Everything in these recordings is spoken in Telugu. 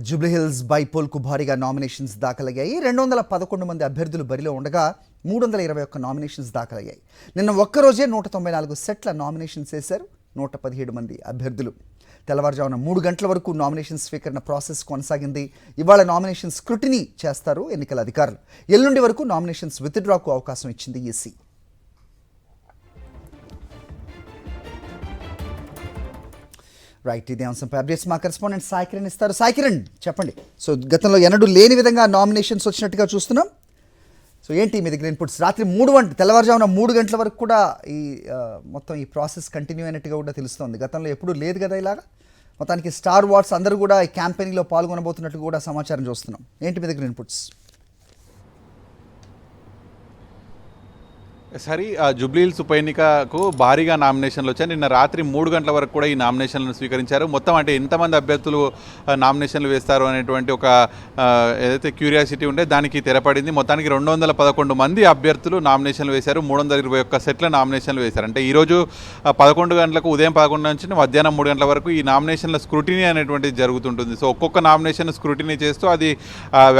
జూబ్లీహిల్స్ బైపోల్కు భారీగా నామినేషన్స్ దాఖలయ్యాయి. 211 మంది అభ్యర్థులు బరిలో ఉండగా 321 నామినేషన్స్ దాఖలయ్యాయి. నిన్న ఒక్కరోజే 194 సెట్ల నామినేషన్స్ వేశారు 117 మంది అభ్యర్థులు. తెల్లవారుజామున 3 గంటల వరకు నామినేషన్ స్వీకరణ ప్రాసెస్ కొనసాగింది. ఇవాళ నామినేషన్ స్క్రూటినీ చేస్తారు ఎన్నికల అధికారులు. ఎల్లుండి వరకు నామినేషన్స్ విత్డ్రాకు అవకాశం ఇచ్చింది ఈసీ. రైట్, ఇదే అంశంపై అప్డేట్స్ మా కరెస్పాండెంట్ సాయి కిరణ్ ఇస్తారు. సాయి కిరణ్, చెప్పండి. సో గతంలో ఎన్నడూ లేని విధంగా నామినేషన్స్ వచ్చినట్టుగా చూస్తున్నాం. సో ఏంటి మీ దగ్గర ఇన్పుట్స్? రాత్రి తెల్లవారుజామున 3 గంటల వరకు కూడా ఈ మొత్తం ఈ ప్రాసెస్ కంటిన్యూ అయినట్టుగా కూడా తెలుస్తోంది. గతంలో ఎప్పుడూ లేదు కదా ఇలాగా. మొత్తానికి స్టార్ వార్స్ అందరూ కూడా ఈ క్యాంపెయినింగ్లో పాల్గొనబోతున్నట్టు కూడా సమాచారం చూస్తున్నాం. ఏంటి మీ దగ్గర ఇన్పుట్స్? సరే, జూబ్లీహిల్స్ ఉప ఎన్నికకు భారీగా నామినేషన్లు వచ్చాయి. నిన్న రాత్రి 3 గంటల వరకు కూడా ఈ నామినేషన్లను స్వీకరించారు. మొత్తం అంటే ఎంతమంది అభ్యర్థులు నామినేషన్లు వేస్తారు అనేటువంటి ఒక ఏదైతే క్యూరియాసిటీ ఉండే దానికి తెరపడింది. మొత్తానికి 211 మంది అభ్యర్థులు నామినేషన్లు వేశారు. 321 సెట్ల నామినేషన్లు వేశారు. అంటే ఈరోజు 11 గంటలకు ఉదయం 11 నుంచి మధ్యాహ్నం 3 గంటల వరకు ఈ నామినేషన్ల స్క్రూటినీ అనేటువంటిది జరుగుతుంటుంది. సో ఒక్కొక్క నామినేషన్ స్క్రూటినీ చేస్తూ అది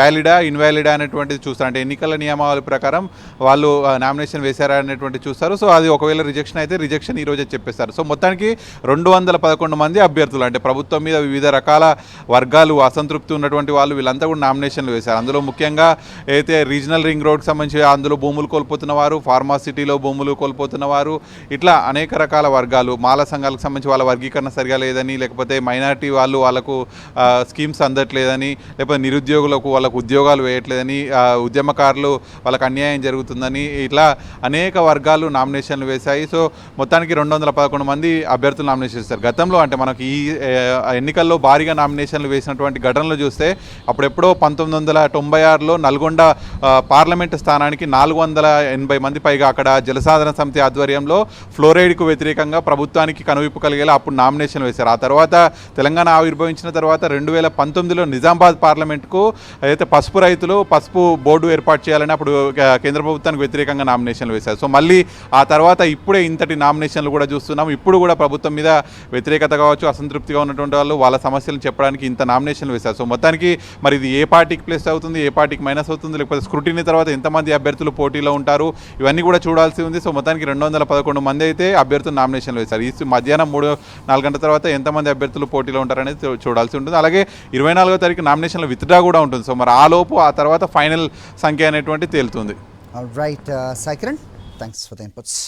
వ్యాలిడా ఇన్వాలిడా అనేటువంటిది చూస్తారు. అంటే ఎన్నికల నియమావళి ప్రకారం వాళ్ళు నామినేషన్ వేశారు అనేటువంటి చూస్తారు. సో అది ఒకవేళ రిజెక్షన్ అయితే రిజెక్షన్ ఈ రోజే చెప్పేస్తారు. సో మొత్తానికి 211 మంది అభ్యర్థులు, అంటే ప్రభుత్వం మీద వివిధ రకాల వర్గాలు అసంతృప్తి ఉన్నటువంటి వాళ్ళు వీళ్ళంతా కూడా నామినేషన్లు వేశారు. అందులో ముఖ్యంగా అయితే రీజనల్ రింగ్ రోడ్కి సంబంధించి అందులో భూములు కోల్పోతున్న వారు, ఫార్మాసిటీలో భూములు కోల్పోతున్న వారు, ఇట్లా అనేక రకాల వర్గాలు, మాల సంఘాలకు సంబంధించి వాళ్ళ వర్గీకరణ సరిగా లేదని, లేకపోతే మైనారిటీ వాళ్ళకు స్కీమ్స్ అందట్లేదని, లేకపోతే నిరుద్యోగులకు వాళ్ళకు ఉద్యోగాలు వేయట్లేదని, ఉద్యమకారులు వాళ్ళకు అన్యాయం జరుగుతుందని, ఇట్లా అనేక వర్గాలు నామినేషన్లు వేశాయి. సో మొత్తానికి 211 మంది అభ్యర్థులు నామినేషన్ చేశారు. గతంలో అంటే మనకి ఈ ఎన్నికల్లో భారీగా నామినేషన్లు వేసినటువంటి ఘటనలు చూస్తే అప్పుడెప్పుడో 1996లో నల్గొండ పార్లమెంటు స్థానానికి 480 మంది పైగా అక్కడ జలసాధన సమితి ఆధ్వర్యంలో ఫ్లోరైడ్కు వ్యతిరేకంగా ప్రభుత్వానికి కనువిప్పు కలిగేలా అప్పుడు నామినేషన్ వేశారు. ఆ తర్వాత తెలంగాణ ఆవిర్భవించిన తర్వాత 2019లో నిజామాబాద్ పార్లమెంటుకు అయితే పసుపు రైతులు పసుపు బోర్డు ఏర్పాటు చేయాలని అప్పుడు కేంద్ర ప్రభుత్వానికి వ్యతిరేకంగా నామినేషన్లు వేశారు. సో మళ్ళీ ఆ తర్వాత ఇప్పుడే ఇంతటి నామినేషన్లు కూడా చూస్తున్నాం. ఇప్పుడు కూడా ప్రభుత్వం మీద వ్యతిరేకత కావచ్చు, అసంతృప్తిగా ఉన్నటువంటి వాళ్ళు వాళ్ళ సమస్యలను చెప్పడానికి ఇంత నామినేషన్లు వేశారు. సో మొత్తానికి మరి ఇది ఏ పార్టీకి ప్లస్ అవుతుంది, ఏ పార్టీకి మైనస్ అవుతుంది, లేకపోతే స్క్రూటినీ తర్వాత ఎంతమంది అభ్యర్థులు పోటీలో ఉంటారు, ఇవన్నీ కూడా చూడాల్సి ఉంది. సో మొత్తానికి 211 మంది అయితే అభ్యర్థులు నామినేషన్లు వేశారు. ఈ మధ్యాహ్నం 3-4 గంటల తర్వాత ఎంతమంది అభ్యర్థులు పోటీలో ఉంటారనేది చూడాల్సి ఉంటుంది. అలాగే 24వ తారీఖు నామినేషన్ల విత్డ్రా కూడా ఉంటుంది. సో మరి ఆ తర్వాత ఫైనల్ సంఖ్య అనేటువంటి తేలుతుంది. Right, Sai Kiran, thanks for the inputs.